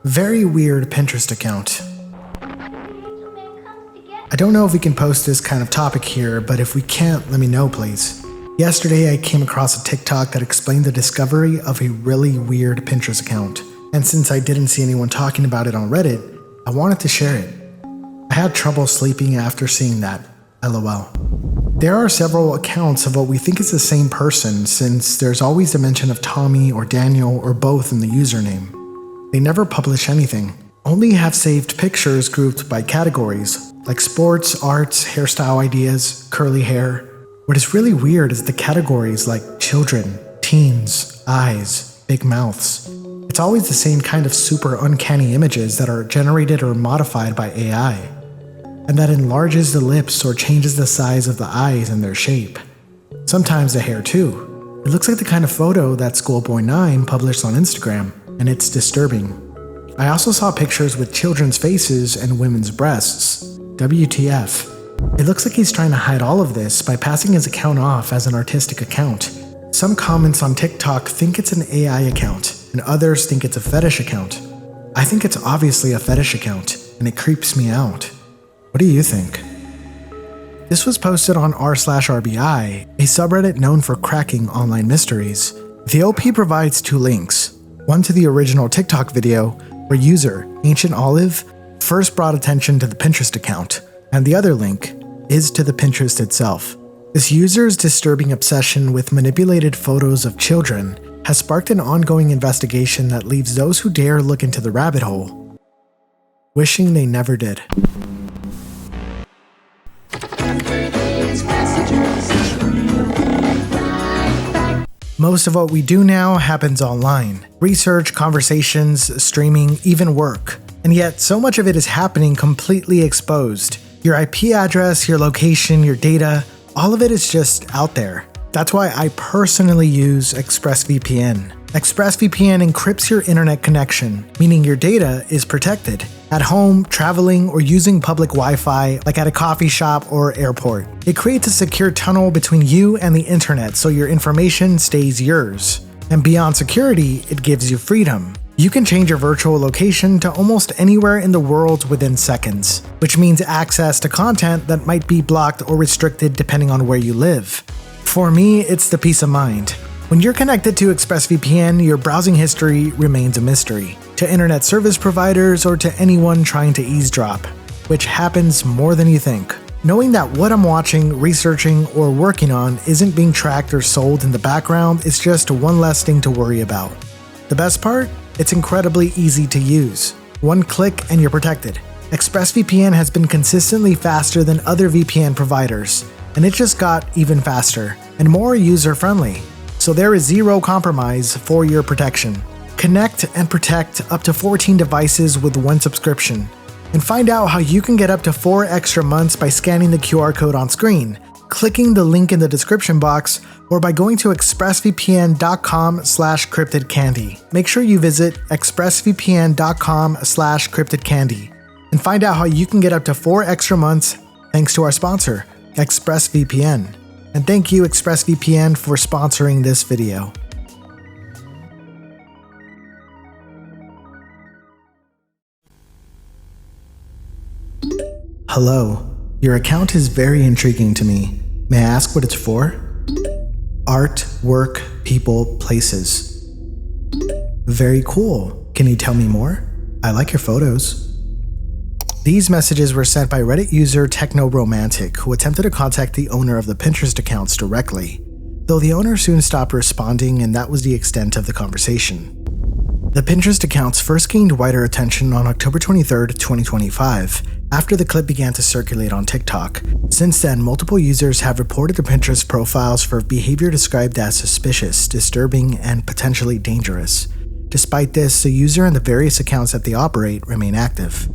Very weird Pinterest account. I don't know if we can post this kind of topic here, but if we can't, let me know please. Yesterday I came across a TikTok that explained the discovery of a really weird Pinterest account, and since I didn't see anyone talking about it on Reddit, I wanted to share it. I had trouble sleeping after seeing that, LOL. There are several accounts of what we think is the same person, since there's always a mention of Tommy or Daniel or both in the username. They never publish anything, only have saved pictures grouped by categories, like sports, arts, hairstyle ideas, curly hair. What is really weird is the categories like children, teens, eyes, big mouths. It's always the same kind of super uncanny images that are generated or modified by AI, and that enlarges the lips or changes the size of the eyes and their shape. Sometimes the hair too. It looks like the kind of photo that Schoolboy9 published on Instagram, and it's disturbing. I also saw pictures with children's faces and women's breasts. WTF. It looks like he's trying to hide all of this by passing his account off as an artistic account. Some comments on TikTok think it's an AI account, and others think it's a fetish account. I think it's obviously a fetish account, and it creeps me out. What do you think? This was posted on r/RBI, a subreddit known for cracking online mysteries. The OP provides two links, one to the original TikTok video, where user Ancient Olive first brought attention to the Pinterest account, and the other link is to the Pinterest itself. This user's disturbing obsession with manipulated photos of children has sparked an ongoing investigation that leaves those who dare look into the rabbit hole wishing they never did. Most of what we do now happens online. Research, conversations, streaming, even work. And yet, so much of it is happening completely exposed. Your IP address, your location, your data, all of it is just out there. That's why I personally use ExpressVPN. ExpressVPN encrypts your internet connection, meaning your data is protected. At home, traveling, or using public Wi-Fi, like at a coffee shop or airport. It creates a secure tunnel between you and the internet so your information stays yours. And beyond security, it gives you freedom. You can change your virtual location to almost anywhere in the world within seconds, which means access to content that might be blocked or restricted depending on where you live. For me, it's the peace of mind. When you're connected to ExpressVPN, your browsing history remains a mystery to internet service providers or to anyone trying to eavesdrop, which happens more than you think. Knowing that what I'm watching, researching, or working on isn't being tracked or sold in the background is just one less thing to worry about. The best part? It's incredibly easy to use. One click and you're protected. ExpressVPN has been consistently faster than other VPN providers, and it just got even faster and more user-friendly. So there is zero compromise for your protection. Connect and protect up to 14 devices with one subscription. And find out how you can get up to 4 extra months by scanning the QR code on screen, clicking the link in the description box, or by going to expressvpn.com/cryptidcandy. Make sure you visit expressvpn.com/cryptidcandy and find out how you can get up to 4 extra months thanks to our sponsor, ExpressVPN. And thank you ExpressVPN for sponsoring this video. Hello, your account is very intriguing to me. May I ask what it's for? Art, work, people, places. Very cool. Can you tell me more? I like your photos. These messages were sent by Reddit user TechnoRomantic, who attempted to contact the owner of the Pinterest accounts directly, though the owner soon stopped responding and that was the extent of the conversation. The Pinterest accounts first gained wider attention on October 23, 2025, after the clip began to circulate on TikTok. Since then, multiple users have reported the Pinterest profiles for behavior described as suspicious, disturbing, and potentially dangerous. Despite this, the user and the various accounts that they operate remain active.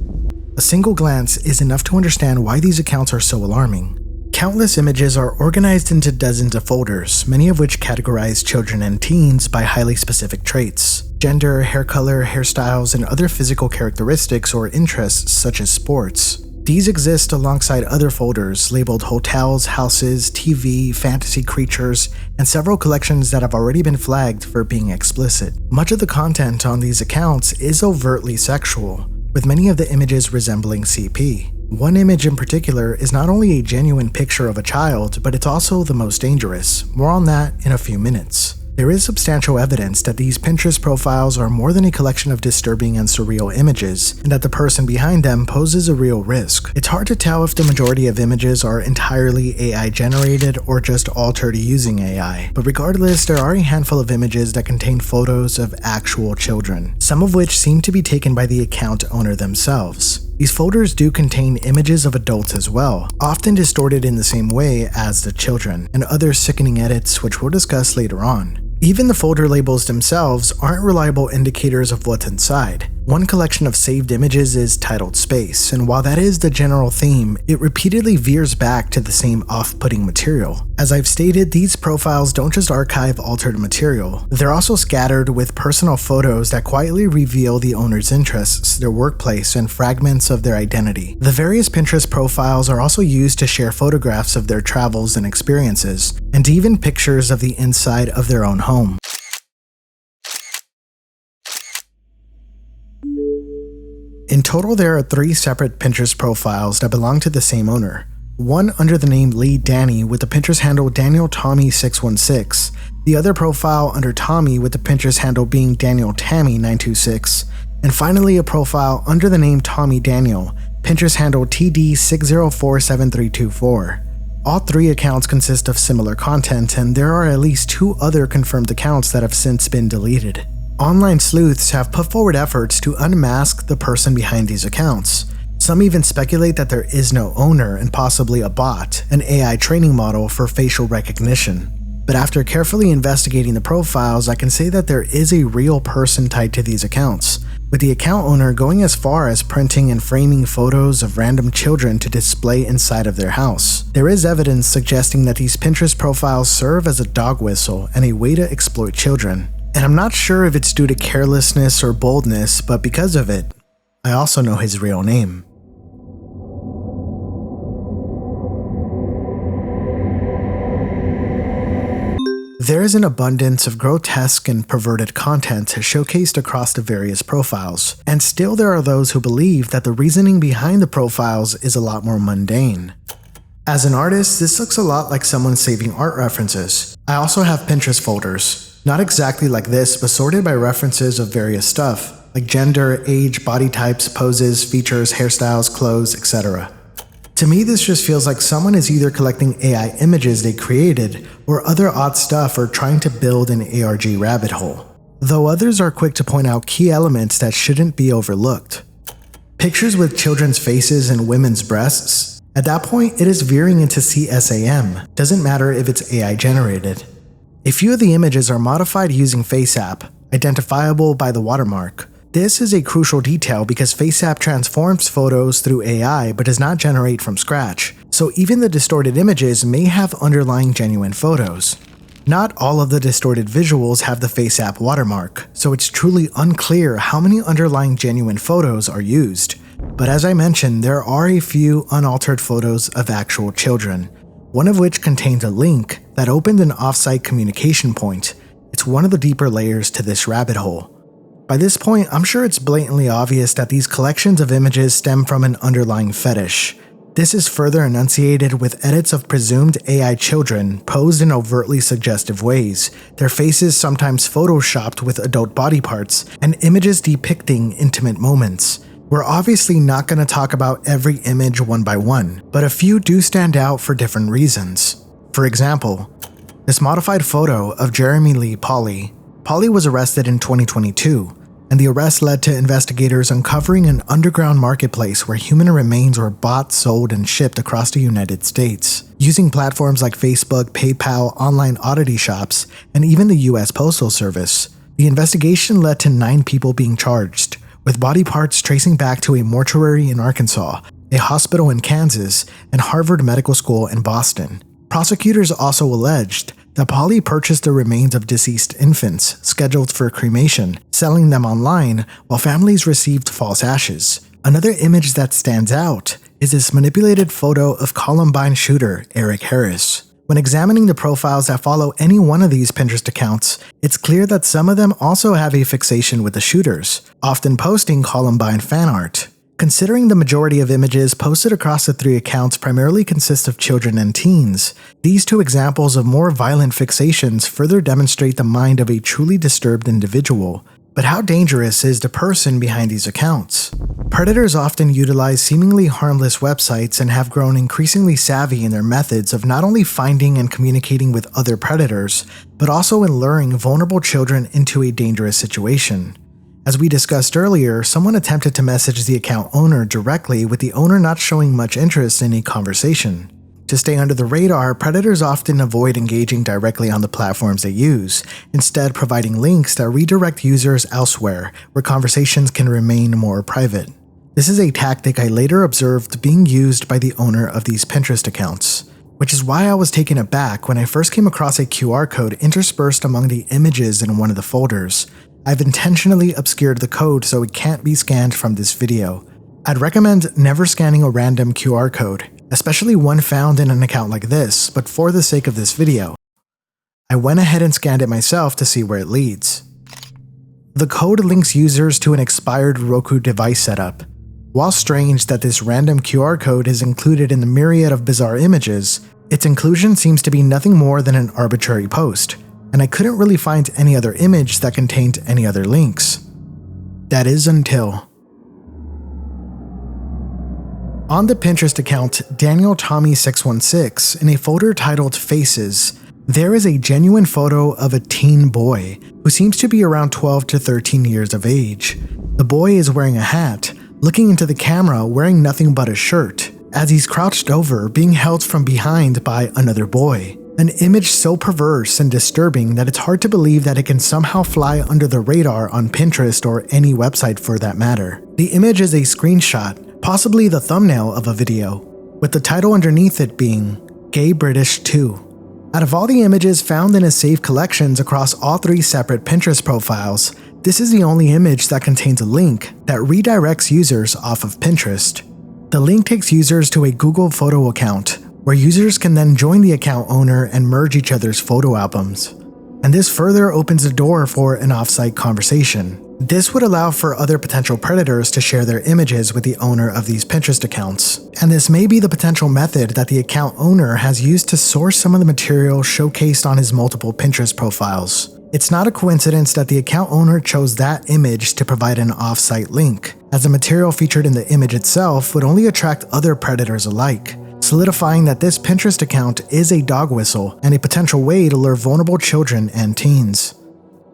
A single glance is enough to understand why these accounts are so alarming. Countless images are organized into dozens of folders, many of which categorize children and teens by highly specific traits. Gender, hair color, hairstyles, and other physical characteristics or interests such as sports. These exist alongside other folders labeled hotels, houses, TV, fantasy creatures, and several collections that have already been flagged for being explicit. Much of the content on these accounts is overtly sexual, with many of the images resembling CP. One image in particular is not only a genuine picture of a child, but it's also the most dangerous. More on that in a few minutes. There is substantial evidence that these Pinterest profiles are more than a collection of disturbing and surreal images, and that the person behind them poses a real risk. It's hard to tell if the majority of images are entirely AI generated or just altered using AI, but regardless, there are a handful of images that contain photos of actual children, some of which seem to be taken by the account owner themselves. These folders do contain images of adults as well, often distorted in the same way as the children, and other sickening edits which we'll discuss later on. Even the folder labels themselves aren't reliable indicators of what's inside. One collection of saved images is titled Space, and while that is the general theme, it repeatedly veers back to the same off-putting material. As I've stated, these profiles don't just archive altered material, they're also scattered with personal photos that quietly reveal the owner's interests, their workplace, and fragments of their identity. The various Pinterest profiles are also used to share photographs of their travels and experiences, and even pictures of the inside of their own home. In total, there are 3 separate Pinterest profiles that belong to the same owner. One under the name Lee Danny with the Pinterest handle danieltommy616, the other profile under Tommy with the Pinterest handle being danieltommy926, and finally a profile under the name Tommy Daniel, Pinterest handle TD6047324. All 3 accounts consist of similar content, and there are at least 2 other confirmed accounts that have since been deleted. Online sleuths have put forward efforts to unmask the person behind these accounts. Some even speculate that there is no owner and possibly a bot, an AI training model for facial recognition. But after carefully investigating the profiles, I can say that there is a real person tied to these accounts, with the account owner going as far as printing and framing photos of random children to display inside of their house. There is evidence suggesting that these Pinterest profiles serve as a dog whistle and a way to exploit children. And I'm not sure if it's due to carelessness or boldness, but because of it, I also know his real name. There is an abundance of grotesque and perverted content showcased across the various profiles, and still there are those who believe that the reasoning behind the profiles is a lot more mundane. As an artist, this looks a lot like someone saving art references. I also have Pinterest folders. Not exactly like this, but sorted by references of various stuff, like gender, age, body types, poses, features, hairstyles, clothes, etc. To me, this just feels like someone is either collecting AI images they created, or other odd stuff, or trying to build an ARG rabbit hole. Though others are quick to point out key elements that shouldn't be overlooked. Pictures with children's faces and women's breasts. At that point, it is veering into CSAM. Doesn't matter if it's AI generated. A few of the images are modified using FaceApp, identifiable by the watermark. This is a crucial detail because FaceApp transforms photos through AI but does not generate from scratch, so even the distorted images may have underlying genuine photos. Not all of the distorted visuals have the FaceApp watermark, so it's truly unclear how many underlying genuine photos are used. But as I mentioned, there are a few unaltered photos of actual children, one of which contains a link that opened an off-site communication point. It's one of the deeper layers to this rabbit hole. By this point, I'm sure it's blatantly obvious that these collections of images stem from an underlying fetish. This is further enunciated with edits of presumed AI children posed in overtly suggestive ways, their faces sometimes photoshopped with adult body parts, and images depicting intimate moments. We're obviously not going to talk about every image one by one, but a few do stand out for different reasons. For example, this modified photo of Jeremy Lee Polly. Polly was arrested in 2022, and the arrest led to investigators uncovering an underground marketplace where human remains were bought, sold, and shipped across the United States, using platforms like Facebook, PayPal, online oddity shops, and even the US Postal Service. The investigation led to 9 people being charged, with body parts tracing back to a mortuary in Arkansas, a hospital in Kansas, and Harvard Medical School in Boston. Prosecutors also alleged that Polly purchased the remains of deceased infants scheduled for cremation, selling them online while families received false ashes. Another image that stands out is this manipulated photo of Columbine shooter Eric Harris. When examining the profiles that follow any one of these Pinterest accounts, it's clear that some of them also have a fixation with the shooters, often posting Columbine fan art. Considering the majority of images posted across the 3 accounts primarily consist of children and teens, these 2 examples of more violent fixations further demonstrate the mind of a truly disturbed individual. But how dangerous is the person behind these accounts? Predators often utilize seemingly harmless websites and have grown increasingly savvy in their methods of not only finding and communicating with other predators, but also in luring vulnerable children into a dangerous situation. As we discussed earlier, someone attempted to message the account owner directly, with the owner not showing much interest in a conversation. To stay under the radar, predators often avoid engaging directly on the platforms they use, instead providing links that redirect users elsewhere, where conversations can remain more private. This is a tactic I later observed being used by the owner of these Pinterest accounts, which is why I was taken aback when I first came across a QR code interspersed among the images in one of the folders. I've intentionally obscured the code so it can't be scanned from this video. I'd recommend never scanning a random QR code, especially one found in an account like this, but for the sake of this video, I went ahead and scanned it myself to see where it leads. The code links users to an expired Roku device setup. While strange that this random QR code is included in the myriad of bizarre images, its inclusion seems to be nothing more than an arbitrary post, and I couldn't really find any other image that contained any other links. That is until on the Pinterest account danieltommy616, in a folder titled Faces, there is a genuine photo of a teen boy who seems to be around 12 to 13 years of age. The boy is wearing a hat, looking into the camera wearing nothing but a shirt, as he's crouched over, being held from behind by another boy. An image so perverse and disturbing that it's hard to believe that it can somehow fly under the radar on Pinterest or any website for that matter. The image is a screenshot, possibly the thumbnail of a video, with the title underneath it being Gay British 2. Out of all the images found in his saved collections across all 3 separate Pinterest profiles, this is the only image that contains a link that redirects users off of Pinterest. The link takes users to a Google photo account, where users can then join the account owner and merge each other's photo albums. And this further opens the door for an off-site conversation. This would allow for other potential predators to share their images with the owner of these Pinterest accounts. And this may be the potential method that the account owner has used to source some of the material showcased on his multiple Pinterest profiles. It's not a coincidence that the account owner chose that image to provide an off-site link, as the material featured in the image itself would only attract other predators alike, solidifying that this Pinterest account is a dog whistle and a potential way to lure vulnerable children and teens.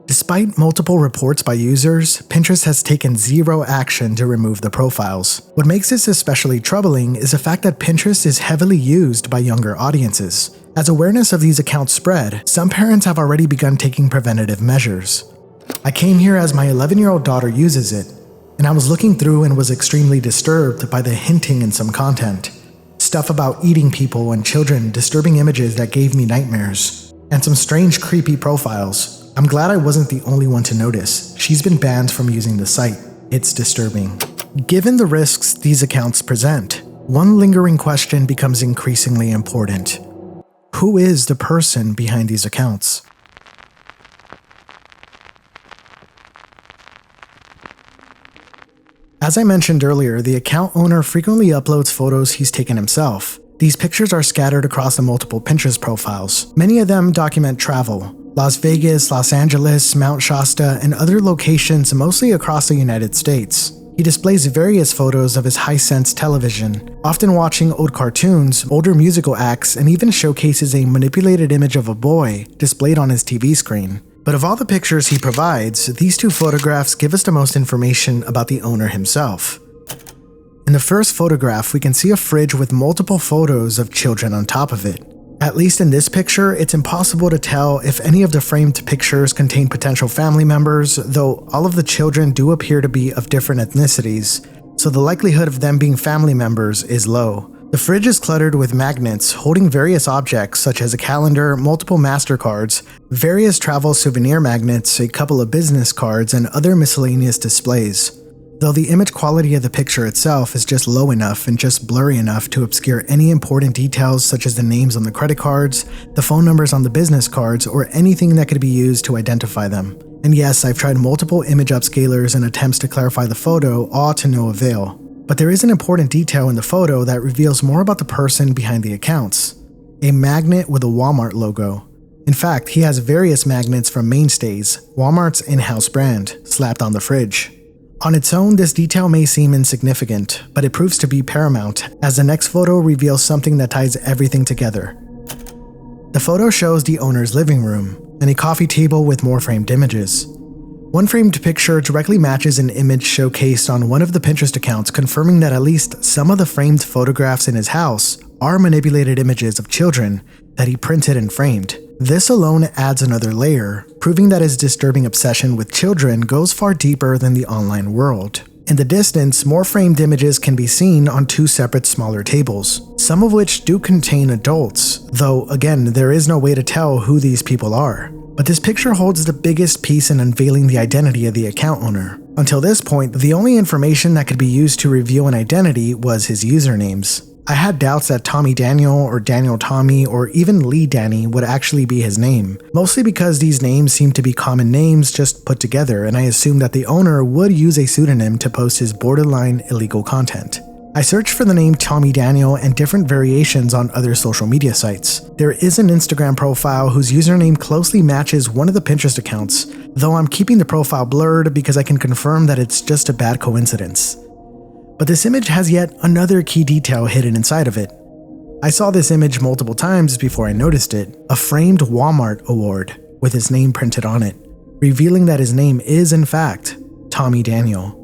Despite multiple reports by users, Pinterest has taken zero action to remove the profiles. What makes this especially troubling is the fact that Pinterest is heavily used by younger audiences. As awareness of these accounts spread, some parents have already begun taking preventative measures. I came here as my 11-year-old daughter uses it, and I was looking through and was extremely disturbed by the hinting in some content. Stuff about eating people and children, disturbing images that gave me nightmares, and some strange creepy profiles. I'm glad I wasn't the only one to notice. She's been banned from using the site. It's disturbing. Given the risks these accounts present, one lingering question becomes increasingly important. Who is the person behind these accounts? As I mentioned earlier, the account owner frequently uploads photos he's taken himself. These pictures are scattered across the multiple Pinterest profiles. Many of them document travel. Las Vegas, Los Angeles, Mount Shasta, and other locations mostly across the United States. He displays various photos of his high-sense television, often watching old cartoons, older musical acts, and even showcases a manipulated image of a boy displayed on his TV screen. But of all the pictures he provides, these 2 photographs give us the most information about the owner himself. In the first photograph, we can see a fridge with multiple photos of children on top of it. At least in this picture, it's impossible to tell if any of the framed pictures contain potential family members, though all of the children do appear to be of different ethnicities, so the likelihood of them being family members is low. The fridge is cluttered with magnets holding various objects such as a calendar, multiple MasterCards, various travel souvenir magnets, a couple of business cards, and other miscellaneous displays. though the image quality of the picture itself is just low enough and just blurry enough to obscure any important details such as the names on the credit cards, the phone numbers on the business cards, or anything that could be used to identify them. And yes, I've tried multiple image upscalers and attempts to clarify the photo, all to no avail. But there is an important detail in the photo that reveals more about the person behind the accounts. A magnet with a Walmart logo. In fact, he has various magnets from Mainstays, Walmart's in-house brand, slapped on the fridge. On its own, this detail may seem insignificant, but it proves to be paramount, as the next photo reveals something that ties everything together. The photo shows the owner's living room, and a coffee table with more framed images. One framed picture directly matches an image showcased on one of the Pinterest accounts, confirming that at least some of the framed photographs in his house are manipulated images of children that he printed and framed. This alone adds another layer, proving that his disturbing obsession with children goes far deeper than the online world. In the distance, more framed images can be seen on two separate smaller tables, some of which do contain adults, though again, there is no way to tell who these people are. But this picture holds the biggest piece in unveiling the identity of the account owner. Until this point, the only information that could be used to reveal an identity was his usernames. I had doubts that Tommy Daniel or Daniel Tommy or even Lee Danny would actually be his name, mostly because these names seem to be common names just put together, and I assumed that the owner would use a pseudonym to post his borderline illegal content. I searched for the name Tommy Daniel and different variations on other social media sites. There is an Instagram profile whose username closely matches one of the Pinterest accounts, though I'm keeping the profile blurred because I can confirm that it's just a bad coincidence. But this image has yet another key detail hidden inside of it. I saw this image multiple times before I noticed it, a framed Walmart award with his name printed on it, revealing that his name is in fact Tommy Daniel.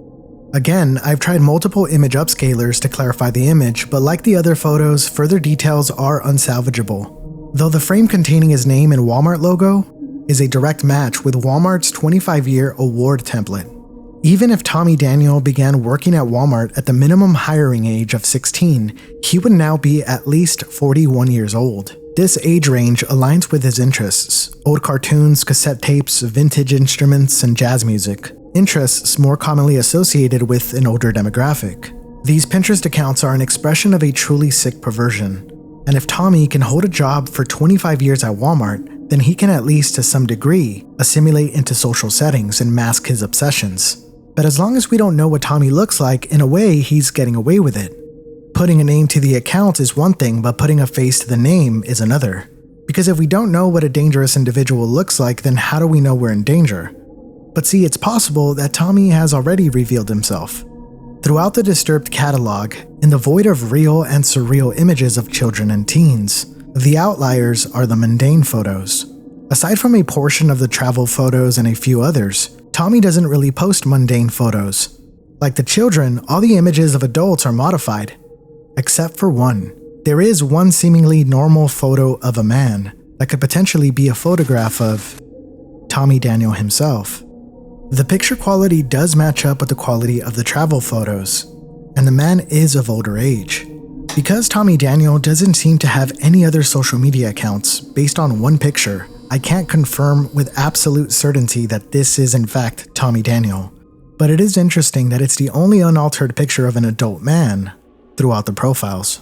Again, I've tried multiple image upscalers to clarify the image, but like the other photos, further details are unsalvageable. Though the frame containing his name and Walmart logo is a direct match with Walmart's 25-year award template. Even if Tommy Daniel began working at Walmart at the minimum hiring age of 16, he would now be at least 41 years old. This age range aligns with his interests: old cartoons, cassette tapes, vintage instruments, and jazz music. Interests more commonly associated with an older demographic. These Pinterest accounts are an expression of a truly sick perversion. And if Tommy can hold a job for 25 years at Walmart, then he can at least to some degree assimilate into social settings and mask his obsessions. But as long as we don't know what Tommy looks like, in a way, he's getting away with it. Putting a name to the account is one thing, but putting a face to the name is another. Because if we don't know what a dangerous individual looks like, then how do we know we're in danger? But see, it's possible that Tommy has already revealed himself. Throughout the disturbed catalog, in the void of real and surreal images of children and teens, the outliers are the mundane photos. Aside from a portion of the travel photos and a few others, Tommy doesn't really post mundane photos. Like the children, all the images of adults are modified. Except for one. There is one seemingly normal photo of a man that could potentially be a photograph of Tommy Daniel himself. The picture quality does match up with the quality of the travel photos, and the man is of older age. Because Tommy Daniel doesn't seem to have any other social media accounts based on one picture, I can't confirm with absolute certainty that this is in fact Tommy Daniel. But it is interesting that it's the only unaltered picture of an adult man throughout the profiles.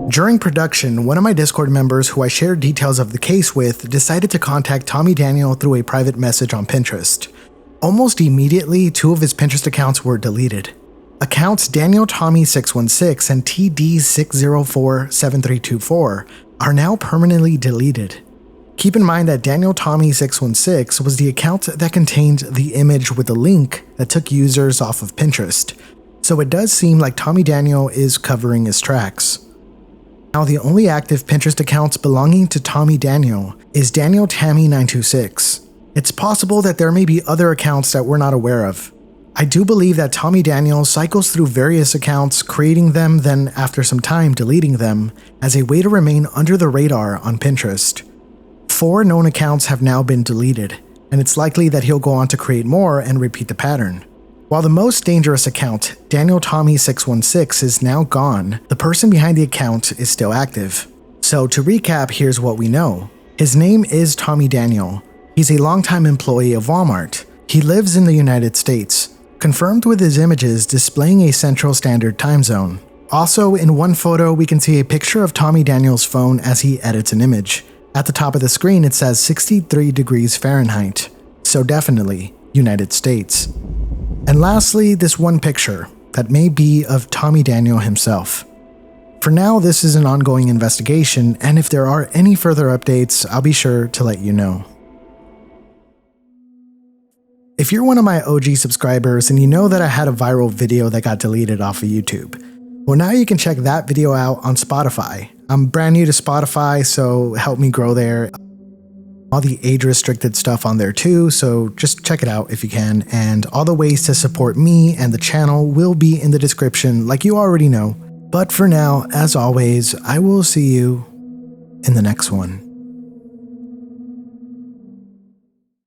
During production, one of my Discord members who I shared details of the case with decided to contact Tommy Daniel through a private message on Pinterest. Almost immediately, two of his Pinterest accounts were deleted. Accounts danieltommy616 and td6047324 are now permanently deleted. Keep in mind that danieltommy616 was the account that contained the image with the link that took users off of Pinterest, so it does seem like Tommy Daniel is covering his tracks. Now the only active Pinterest accounts belonging to Tommy Daniel is danieltommy926. It's possible that there may be other accounts that we're not aware of. I do believe that Tommy Daniel cycles through various accounts, creating them, then after some time deleting them, as a way to remain under the radar on Pinterest. 4 known accounts have now been deleted, and it's likely that he'll go on to create more and repeat the pattern. While the most dangerous account, danieltommy616, is now gone, the person behind the account is still active. So to recap, here's what we know. His name is Tommy Daniel. He's a longtime employee of Walmart, He lives in the United States, confirmed with his images displaying a Central Standard Time zone. Also, in one photo, we can see a picture of Tommy Daniel's phone as he edits an image. At the top of the screen, it says 63 degrees Fahrenheit, so definitely United States. And lastly, this one picture that may be of Tommy Daniel himself. For now, this is an ongoing investigation, and if there are any further updates, I'll be sure to let you know. If you're one of my OG subscribers and you know that I had a viral video that got deleted off of YouTube, well, now you can check that video out on Spotify. I'm brand new to Spotify, so help me grow there. All the age-restricted stuff on there too, so just check it out if you can, and all the ways to support me and the channel will be in the description like you already know. But for now, as always, I will see you in the next one.